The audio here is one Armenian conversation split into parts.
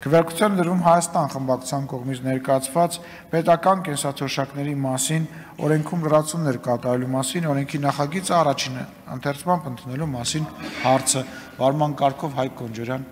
Քվեարկության դրում Հայաստան խմբակցության կողմից ներկայացված պետական կենսաթոշակների մասին օրենքում լրացումներ կատարելու մասին օրենքի նախագիծը առաջին ընթերցմամբ ընդունելու մասին հարցը վարման կարգով Հայկ Կոնջորյան։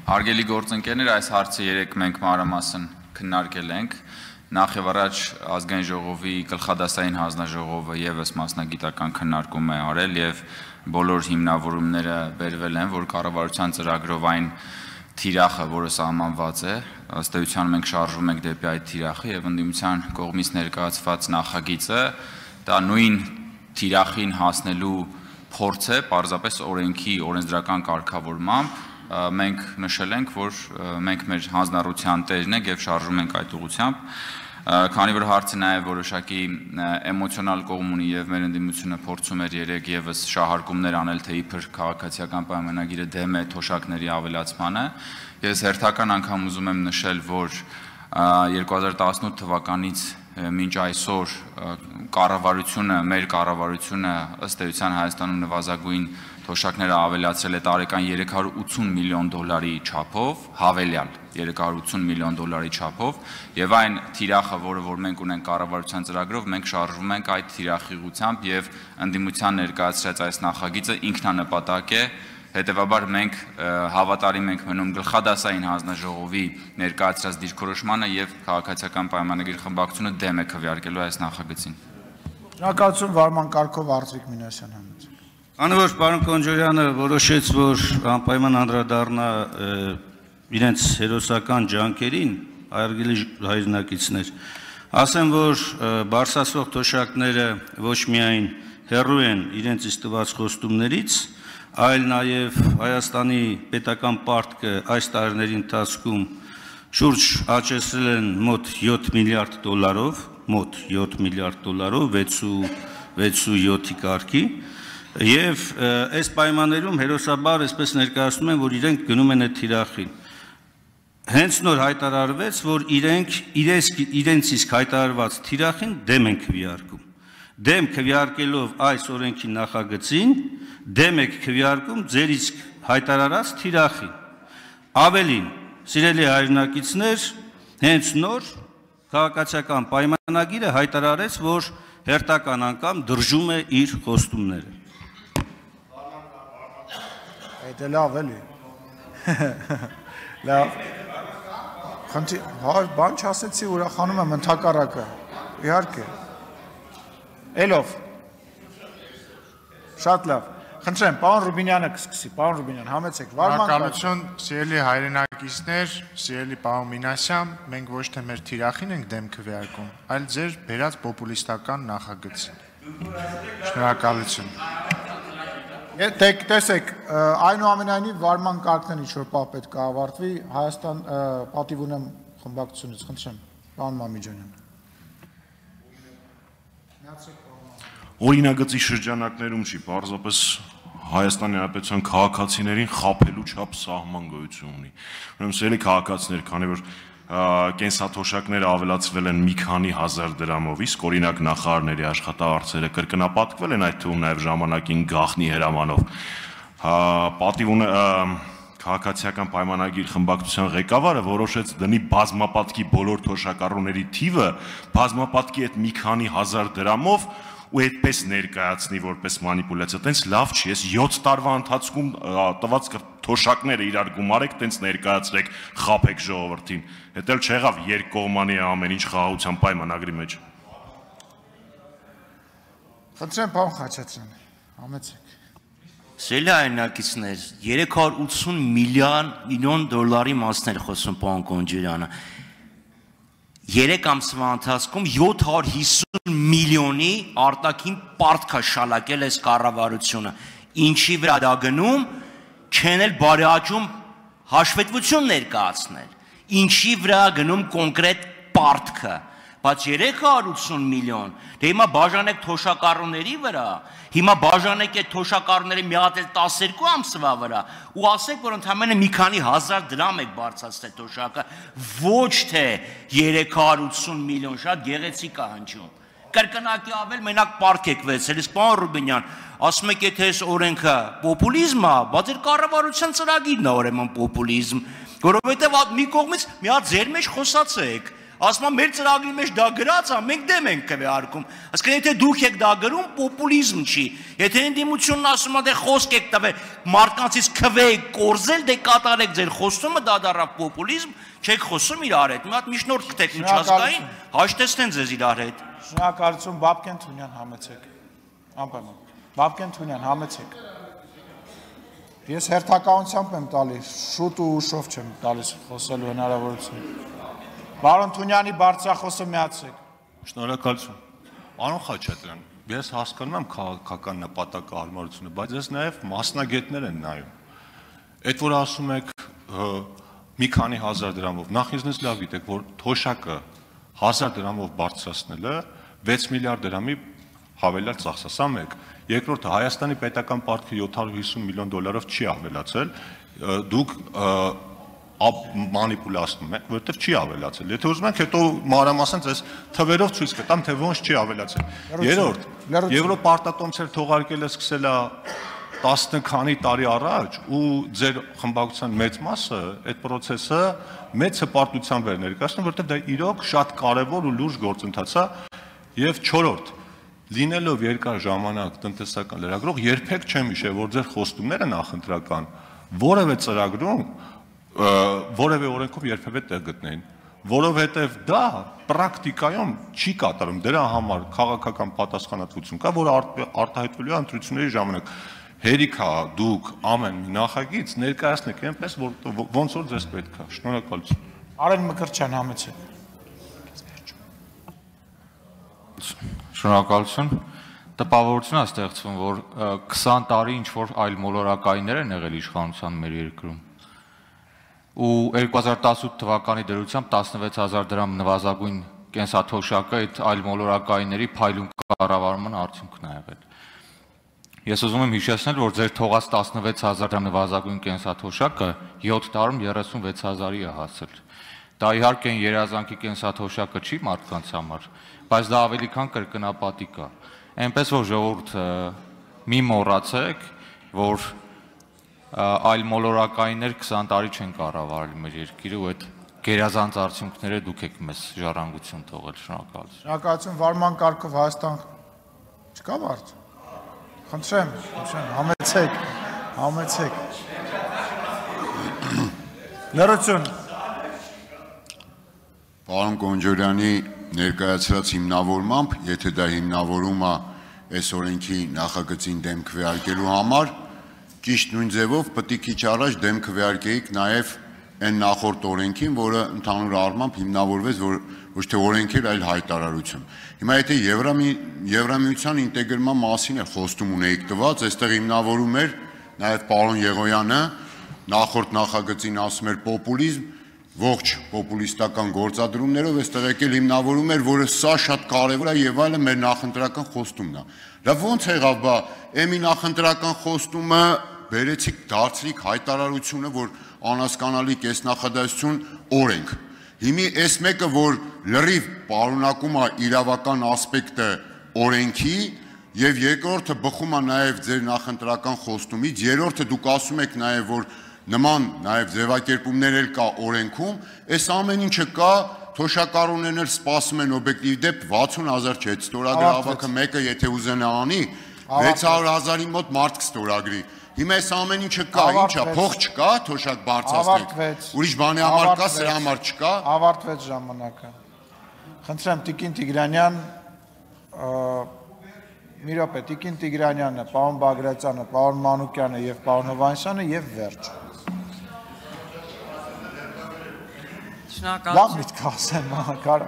Հարգելի գործընկերներ, այս հարցը երեկ մենք մանրամասն քննարկել ենք։ Նախ եւ առաջ ազգային ժողովի գլխադասային հանձնաժողովը եւս մասնագիտական քննարկում է արել եւ բոլոր հիմնավորումները բերվել են, որ կառավարության ծրագրով այն թիրախը, որը սահմանված է, ըստ էության մենք շարժվում ենք դեպի այդ թիրախը եւ ընդդիմության կողմից ներկայացված նախագիծը դա նույն թիրախին հասնելու փորձ է, պարզապես օրենքի օրենսդրական կարգավորմամբ մենք նշել ենք, որ մենք մեր հանձնառության տերն ենք եւ շարժվում ենք այդ ուղղությամբ, քանի որ հարցը նաեւ որոշակի էմոցիոնալ կողմ ունի եւ մեր ընդդիմությունը փորձում էր երեք եւս շահարկումներ անել, թե իբր քաղաքացիական պայմանագիրը դեմ է թոշակների ավելացմանը, ես հերթական անգամ ուզում եմ նշել, որ 2018 թվականից մինչ այսօր մեր կառավարությունը ըստ էության Հայաստանում նվազագույն թոշակները ավելացրել է տարեկան 380 միլիոն դոլարի չափով, հավելյալ 380 միլիոն դոլարի չափով, եւ այն թիրախը, որ մենք ունենք կառավարության ծրագրով, մենք շարժվում ենք այդ թիրախի ուղղությամբ եւ ընդդիմության ներկայացրած այս նախագիծը ինքնանպատակ է, հետեւաբար մենք հավատարիմ ենք մնում գլխադասային հանձնաժողովի ներկայացրած դիրքորոշմանը եւ քաղաքացիական պայմանագիր խմբակցությունը դեմ է քվեարկելու այս նախագծին։ Շնորհակալություն վարման կարգով Արտվիկ Մինասյան հանեց։ Քանի որ պարոն Կոնջորյանը որոշեց, որ անպայման անդրադառնա իրենց հերոսական ջանքերին, հարգելի հայրենակիցներ, ասեմ, որ բարձրացվող թոշակները ոչ միայն հեռու են իրենց իսկ տված խոստումներից, այլ նաև Հայաստանի պետական պարտքը այս տարիների ընթացքում շուրջ աճեցրել են մոտ 7 միլիարդ դոլարով, 6-7 կարգի, եւ այս պայմաններում հերոսաբար այսպես ներկայացնում են, որ իրենք գնում են այդ թիրախին։ Հենց նոր հայտարարվեց, որ իրենց իսկ հայտարարված թիրախին դեմ են քվեարկում։ Դեմ քվեարկելով այս օրենքի նախագծին, դեմ եք քվեարկում ձեր իսկ հայտարարած թիրախին։ Ավելին, սիրելի հայրենակիցներ, հենց նոր քաղաքացիական պայմանագիրը հայտարարեց, որ հերթական անգամ դրժում է իր խոստումները։ Այդ լավ էլի։ Լավ։ Բան չասեցի, ուրախանում եմ ընդհակառակը։ Իհարկե։ Էլով։ Շատ լավ։ Խնդրեմ, պարոն Ռուբինյանը կսկսի, պարոն Ռուբինյան, համեցեք, Շնորհակալություն, սիրելի հայրենակիցներ, սիրելի պարոն Մինասյան, մենք ոչ թե մեր թիրախին ենք դեմ քվեարկում, այլ ձեր բերած պոպուլիստական նախագծին։ Շնորհակալություն։ Տեսեք, այնուամենայնիվ վարման կարգն ինչ-որ պահ պետք է ավարտվի, Հայաստան պատիվ ունեմ խմբակցությունից, խնդրեմ, պարոն Մամիջանյան։ Օրինագծի շրջանակներում չի, պարզապես Հայաստանի Հանրապետության քաղաքացիներին խաբելու չափ սահման գոյություն ունի։ Ուրեմն սիրելի քաղաքացիներ, քանի որ կենսաթոշակները ավելացվել են մի քանի հազար դրամով, իսկ օրինակ նախարարների աշխատավարձերը կրկնապատկվել են, այդ թվում նաև ժամանակին գաղտնի հրամանով, պատիվ ունի քաղաքացիական պայմանագիր խմբակցության ղեկավարը որոշեց դնի բազմապատկի բոլոր թոշակառուների թիվը բազմապատկի այդ մի քանի հազար դրամով ու այդպես ներկայացնի որպես մանիպուլյացիա, տենց լավ չի, ես 7 տարվա ընթացքում տված թոշակները իրար գումարեք, տենց ներկայացրեք, խաբեք ժողովրդին, հետ էլ չեղավ երկկողմանի ամեն ինչ խաղաղության պայմանագրի մեջ։ Խնդրեմ, պարոն Խաչատրյան, համեցեք։ Սիրելի հայրենակիցներ, 380 միլիոն դոլարի մասն էր խոսում պարոն Կոնջորյանը։ 3 ամսվա ընթացքում 750 միլիոնի արտաքին պարտք է շալակել այս կառավարությունը, ինչի վրա դա գնում, չեն էլ բարեաճում հաշվետվություն ներկայացնել, ինչի վրա գնում կոնկրետ պարտքը, բայց 380 միլիոն, դե հիմա բաժանեք թոշակառուների վրա, հիմա բաժանեք այդ թոշակառուների միատել 12 ամսվա վրա ու ասեք, որ ընդամենը մի քանի հազար դրամ եք բարձրացրել թոշակը, ոչ թե 380 միլիոն, շատ գեղեցիկ է հնչում։ կրկնակի ավել մենակ պարկ եք վեցել, իսկ պարոն Ռուբինյան, ասում եք, եթե այս օրենքը պոպուլիզմ է, բայց իր կառավարության ծրագիրն է ուրեմն պոպուլիզմ, որովհետև մի կողմից մի հատ ձեր մեջ խոսացեք, ասում եմ մեր ծրագրի մեջ դա գրած է, մենք դեմ ենք քվեարկում, այսինքն եթե դուք եք դա գրում, պոպուլիզմ չի, եթե ընդդիմությունն ասում է դե խոսք եք տվել, մարդկանցից քվե եք կորզել, դե կատարեք ձեր խոստումը, դա դառավ պոպուլիզմ, չեք խոսում իրար հետ, մի հատ միջնորդ գտեք միջազգային, հաշտեցնեն ձեզ իրար հետ։ Շնորհակալություն, Բաբկեն Թունյան, համեցեք։ Անպայման։ Բաբկեն Թունյան, համեցեք։ Ես հերթականությամբ եմ տալիս, շուտ ու ուշով չեմ տալիս խոսելու հնարավորություն։ Պարոն Թունյանի բարձրախոսը միացեք։ Շնորհակալություն։ Պարոն Խաչատրյան, ես հասկանում եմ քաղաքական նպատակահարմարությունը, բայց ես նաև մասնագետներ են նայում։ Այդ որ ասում եք մի քանի հազար դրամով, նախ ինձնից լավ գիտեք, որ թոշակը 1000 դրամով բարձրացնելը 6 միլիարդ դրամի հավելյալ ծախս է, սա մեկ։ Երկրորդը Հայաստանի պետական պարտքը 750 միլիոն դոլարով չի ավելացել, դուք մանիպուլացնում եք, որովհետև չի ավելացել։ Եթե ուզում եք, հետո մանրամասն ձեզ թվերով ցույց կտամ, թե ոնց չի ավելացել։ Երրորդ, Եվրոպարտատոմսեր թողարկելը սկսել է 10 քանի տարի առաջ ու ձեր խմբակցության մեծ մասը այդ process-ը մեծ հպարտությամբ էր ներկայացնում, որովհետև դա իրոք շատ կարևոր ու լուրջ գործընթաց է։ Եվ չորրորդ, լինելով երկար ժամանակ տնտեսական լրագրող, երբեք չեմ հիշել, որ ձեր խոստումները նախընտրական որևէ ծրագրում, որևէ օրենքով երբևէ տեղ գտնեին, որովհետև դա պրակտիկայում չի կատարում, դրա համար քաղաքական պատասխանատվություն կա, որը արտահայտվելու է ընտրությունների ժամանակ։ Հերիք է դուք ամեն մի նախագիծ ներկայացնեք այնպես, ոնց որ ձեզ պետք է։ Շնորհակալություն։ Արեն Մկրտչյան, համեցեք։ Շնորհակալություն։ Տպավորություն է ստեղծվում, որ 20 տարի ինչ որ այլ մոլորակայիններ են եղել իշխանության մեր երկրում։ Ու 2018 թվականի դրությամբ 16000 դրամ նվազագույն կենսաթոշակը այդ այլ մոլորակայինների փայլուն կառավարման արդյունքն է եղել։ Ես ուզում եմ հիշեցնել, որ ձեր թողած 16000 դրամ նվազագույն կենսաթոշակը 7 տարում 36000-ի է հասել։ Դա իհարկե երազանքի կենսաթոշակը չի մարդկանց համար, բայց դա ավելի քան կրկնապատիկ է։ Այնպես որ ժողովուրդ մի մոռացեք, որ այլ մոլորակայիններ 20 տարի չեն կառավարել մեր երկիրը ու այդ գերազանց արդյունքները դուք եք մեզ ժառանգություն թողել։ Շնորհակալություն։ Շնորհակալություն, վարման կարգով Հայաստան չկա մարդ։ Խնդրեմ, համեցեք։ Լրություն։ Պարոն Կոնջորյանի ներկայացրած հիմնավորմամբ, եթե դա հիմնավորումը այս օրենքի նախագծին դեմ քվեարկելու համար, ճիշտ նույն ձևով պետք է քիչ առաջ դեմ քվեարկեիք նաև այն նախորդ օրենքին, որը ընդհանուր առմամբ հիմնավորվեց, որ ոչ թե օրենք էր, այլ հայտարարություն։ Հիմա եթե Եվրամիության ինտեգրման մասին է խոստում ունեիք տված, այստեղ հիմնավորում էր նաև պարոն Եղոյանը, նախորդ նախագծին ասում էր պոպուլիզմ, ողջ պոպուլիստական գործադրումներով, այստեղ եկել հիմնավորում էր, որը սա շատ կարևոր է եւ այլը մեր նախընտրական խոստումն է։ Լավ ո՞նց եղավ, բա էմի նախընտրական խոստումը բերեցիք, դարձրիք հայտարարությունը, որ անհասկանալի կեսնախադասություն օրենք։ Հիմի այս մեկը, որ լրիվ պարունակում է իրավական ասպեկտը օրենքի եւ երկրորդը բխում է նաեւ ձեր նախընտրական խոստումից, երրորդը դուք ասում եք նաեւ, որ նման նաեւ ձևակերպումներ էլ կա օրենքում, այս ամեն ինչը կա, թոշակառուներն էլ սպասում են օբյեկտիվ դեպ 60000 չէ, ստորագրի ավակը մեկը եթե ուզենա անի, 600000-ի մոտ մարդ կստորագրի։ Հիմա այս ամեն ինչը կա, ինչա, փող չկա, թոշակ բարձրացնեք։ Ուրիշ բանի համար կա, սրա համար չկա։ Ավարտվեց ժամանակը։ Խնդրեմ Տիկին Տիգրանյան, մի րոպե, Տիկին Տիգրանյանը, պարոն Բագրատյանը, պարոն Մանուկյանը եւ պարոն Հովհաննիսյանը եւ վերջ։ Շնորհակալություն։ Լավ միտք ասեմ, կարա։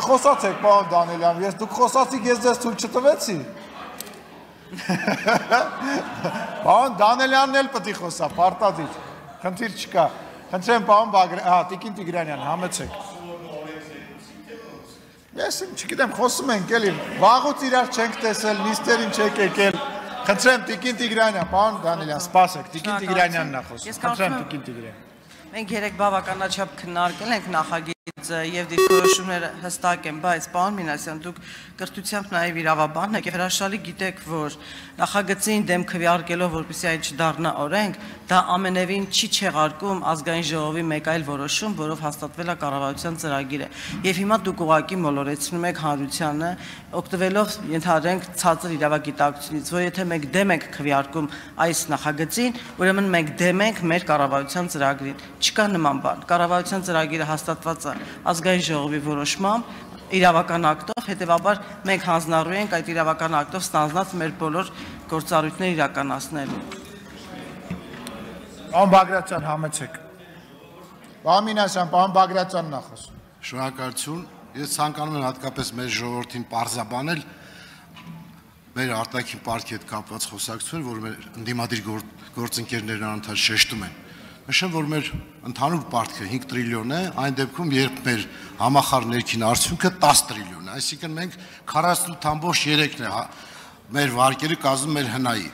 Խոսացեք, պարոն Դանիելյան, ես դուք խոսացիք, ես ձեզ ցույց չտվեցի։ Պարոն Դանիելյանն էլ պետք է խոսա, պարտադիր։ Խնդիր չկա։ Խնդրեմ պարոն Տիկին Տիգրանյան, համեցեք։ Ես չգիտեմ, խոսում ենք էլի, վաղուց իրար չենք տեսել, նիստերին չեք եկել։ Խնդրեմ Տիկին Տիգրանյան, պարոն Դանիելյան, սպասեք, Տիկին Տիգրանյանն է խոսում։ Խնդրեմ Տիկին Տիգրանյան։ Մենք երեք բավականաչափ քննարկել ենք նախագիծը եւ դիրքորոշումները հստակ են, բայց պարոն Մինասյան, դուք կրթությամբ նաեւ իրավաբան եք եւ հրաշալի գիտեք, որ նախագծին դեմ քվեարկելով, որպեսզի այն չդառնա օրենք, դա ամենևին չի չեղարկում ազգային ժողովի մեկ այլ որոշում, որով հաստատվել է կառավարության ծրագիրը։ Եվ հիմա դուք ուղղակի մոլորեցնում եք հանրությանը, օգտվելով ենթադրենք ցածր իրավագիտակցությունից, որ եթե մենք դեմ ենք քվեարկում այս նախագծին, ուրեմն մենք դեմ ենք մեր կառավարության ծրագրին։ Չկա նման բան։ Կառավարության ծրագիրը հաստատված է ազգային ժողովի որոշմամբ, իրավական ակտով, հետևաբար մենք հանձնառու ենք այդ իրավական ակտով ստանձնած մեր բոլոր գործառույթները իրականացնելու։ Պարոն Բագրատյան, համեցեք։ Պարոն Մինասյան, պարոն Բագրատյանն է խոսում։ Շնորհակալություն։ Ես ցանկանում եմ հատկապես մեր ժողովրդին պարզաբանել մեր արտաքին պարտքի հետ կապված խոսակցություն, որ մեր ընդդիմադիր գործընկերներն անընդհատ շեշտում են։ Նշեմ, որ մեր ընդհանուր պարտքը 5 տրիլիոն է, այն դեպքում, երբ մեր համախառն ներքին արդյունքը 10 տրիլիոն է, այսինքն մենք 48.3-ն է մեր վարկերը կազմում մեր հնայի,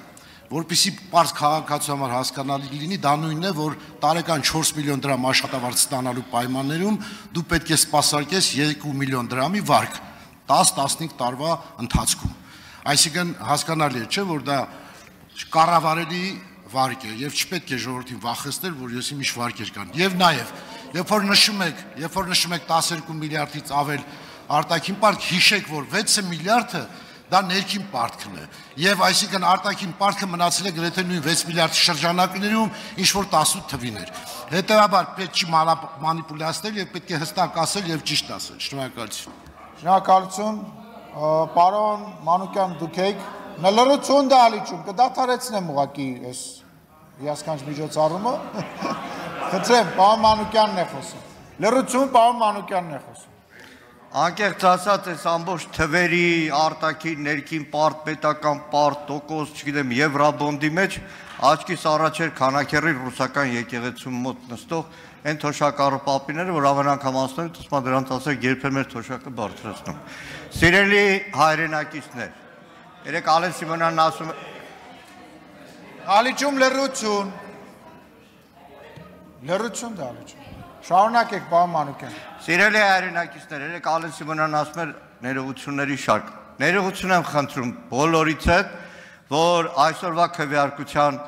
որպեսզի պարզ քաղաքացու համար հասկանալի լինի, դա նույնն է, որ տարեկան 4 միլիոն դրամ աշխատավարձ ստանալու պայմաններում դու պետք է սպասարկես 2 միլիոն դրամի վարկ 10-15 տարվա ընթացքում, այսինքն հասկանալի է, չէ, որ դա կառավարելի վարկ է եւ չպետք է ժողովրդին վախեցնել, որ եսի միշտ վարկեր կան։ Եվ նաեւ, երբ որ նշում եք 12 միլիարդից ավել արտաքին պարտք, հիշեք, որ 6 միլիարդը դա ներքին պարտքն է։ Եվ այսինքն արտաքին պարտքը մնացել է գրեթե նույն 6 միլիարդ շրջանակներում, ինչ որ 18 թվիներ։ Հետևաբար պետք չի մանիպուլացնել եւ պետք է հստակ ասել եւ ճիշտ ասել։ Շնորհակալություն։ Շնորհակալություն, պարոն Մանուկյան, դուք եք նլրություն դալիճում, կդադարեցնեմ ուղղակի այս հիասքանչ միջոցառումը։ Խնդրեմ, պարոն Մանուկյանն է խոսում։ Լրություն, պարոն Մանուկյանն է խոսում։ Անկեղծ ասած, այս ամբողջ թվերի, արտաքին, ներքին պարտ, պետական պարտ, տոկոս, չգիտեմ, եվրաբոնդի մեջ աչքիս առաջ էր քանաքեռի ռուսական եկեղեցու մոտ նստող այն թոշակառու պապիները, որ ամեն անգամ ասում են, թվում է դրանց ասեք, երբեմն մեր թոշակը բարձրացնում։ Սիրելի հայրենակիցներ, երեք Ալեն Սիմոնյանն ասում է Դալիճում լրություն։ Լրություն դալիճում։ Շարունակեք, պարոն Մանուկյան։ Սիրելի հայրենակիցներ, երեք Ալեն Սիմոնյանն ասում էր ներողությունների շարք։ Ներողություն եմ խնդրում բոլորից հետ, որ այսօրվա քվեարկության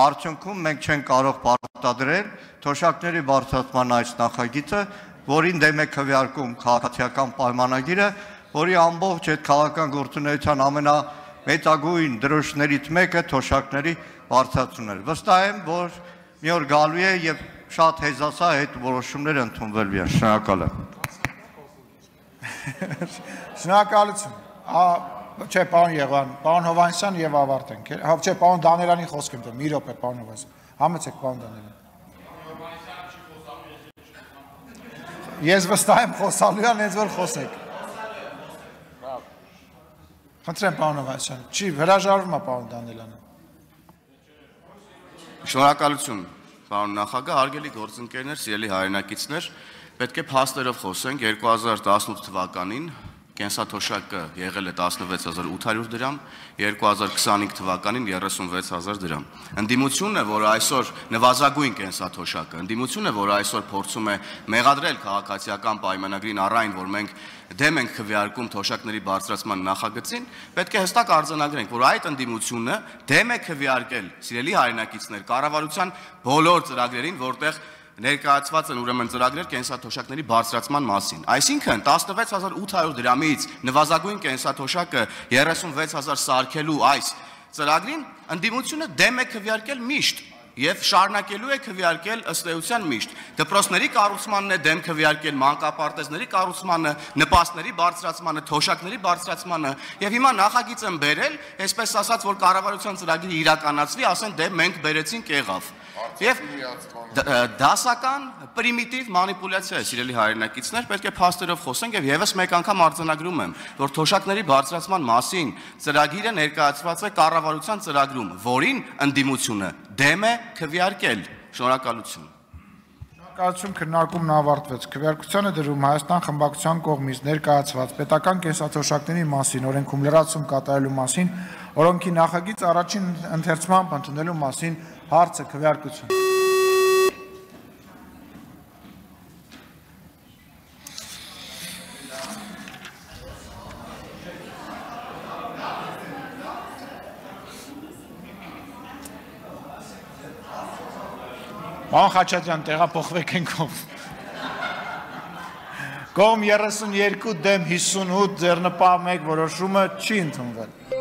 արդյունքում մենք չենք կարող պարտադրել թոշակների բարձրացման այս նախագիծը, որին դեմ է քվեարկում քաղաքացիական պայմանագիրը, որի ամբողջ այդ քաղաքական գործունեության ամենամեծագույն դրոշներից մեկը թոշակների բարձրացումն է։ Վստահ եմ, որ մի օր գալու է եւ շատ հեզասա այդ որոշումները ընդունվելու են։ Շնորհակալ եմ։ Շնորհակալություն։ Չէ, պարոն Եղան, պարոն Հովհաննիսյան եւ ավարտենք։ Չէ, պարոն Դանելյանի խոսք եմ տալիս։ Մի րոպե, պարոն Հովհաննիսյան։ Համեցեք, պարոն Դանելյան։ Ես վստահ եմ խոսալու եմ, հենց որ խոսեք։ Խնդրեմ, պարոն Հովհաննիսյան։ Չի, հրաժարվում է պարոն Դանելյանը։ Շնորհակալություն, պարոն նախագահ, հարգելի գործընկերներ, սիրելի հայրենակիցներ, պետք է փաստերով խոսենք 2018 թվականին կենսաթոշակը եղել է 16800 դրամ, 2025 թվականին 36000 դրամ։ Ընդդիմությունն է, որ այսօր նվազագույն կենսաթոշակը, ընդդիմությունն է, որ այսօր փորձում է մեղադրել քաղաքացիական պայմանագրին առայն, որ մենք դեմ ենք քվեարկում թոշակների բարձրացման նախագծին, պետք է հստակ արձանագրենք, որ այդ ընդդիմությունը դեմ է քվեարկել, սիրելի հայրենակիցներ, կառավարության բոլոր ծրագրերին, որտեղ ներկայացված են ուրեմն ծրագրեր կենսաթոշակների բարձրացման մասին։ Այսինքն 16800 դրամից նվազագույն կենսաթոշակը 36000 սարքելու այս ծրագրին ընդդիմությունը դեմ է քվեարկել միշտ եւ շարունակելու է քվեարկել ըստ էության միշտ։ Դպրոցների կառուցմանն է դեմ քվեարկել, մանկապարտեզների կառուցմանը, նպաստների բարձրացմանը, թոշակների բարձրացմանը եւ հիմա նախագիծ են բերել, այսպես ասած, որ կառավարության ծրագիրը իրականացվի, ասեն դե մենք բերեցինք եղավ։ Եվ դասական պրիմիտիվ մանիպուլյացիա է, սիրելի հայրենակիցներ, պետք է փաստերով խոսենք եւ եւս մեկ անգամ արձանագրում եմ, որ թոշակների բարձրացման մասին ծրագիրը ներկայացված է կառավարության ծրագրում, որին ընդդիմությունը դեմ է քվեարկել։ Շնորհակալություն։ Շնորհակալություն, քննարկումն ավարտվեց։ Քվեարկությանը դրում Հայաստան խմբակցության կողմից ներկայացված պետական կենսաթոշակների մասին օրենքում լրացում կատարելու մասին օրենքի նախագիծ առաջին ընթերցմամբ ընդունելու մասին հարցը քվեարկություն։ Պարոն Խաչատրյան, տեղափոխվեք են կողմ։ Կողմ 32 դեմ 58 ձեռնպահ 1 որոշումը չի ընդունվել։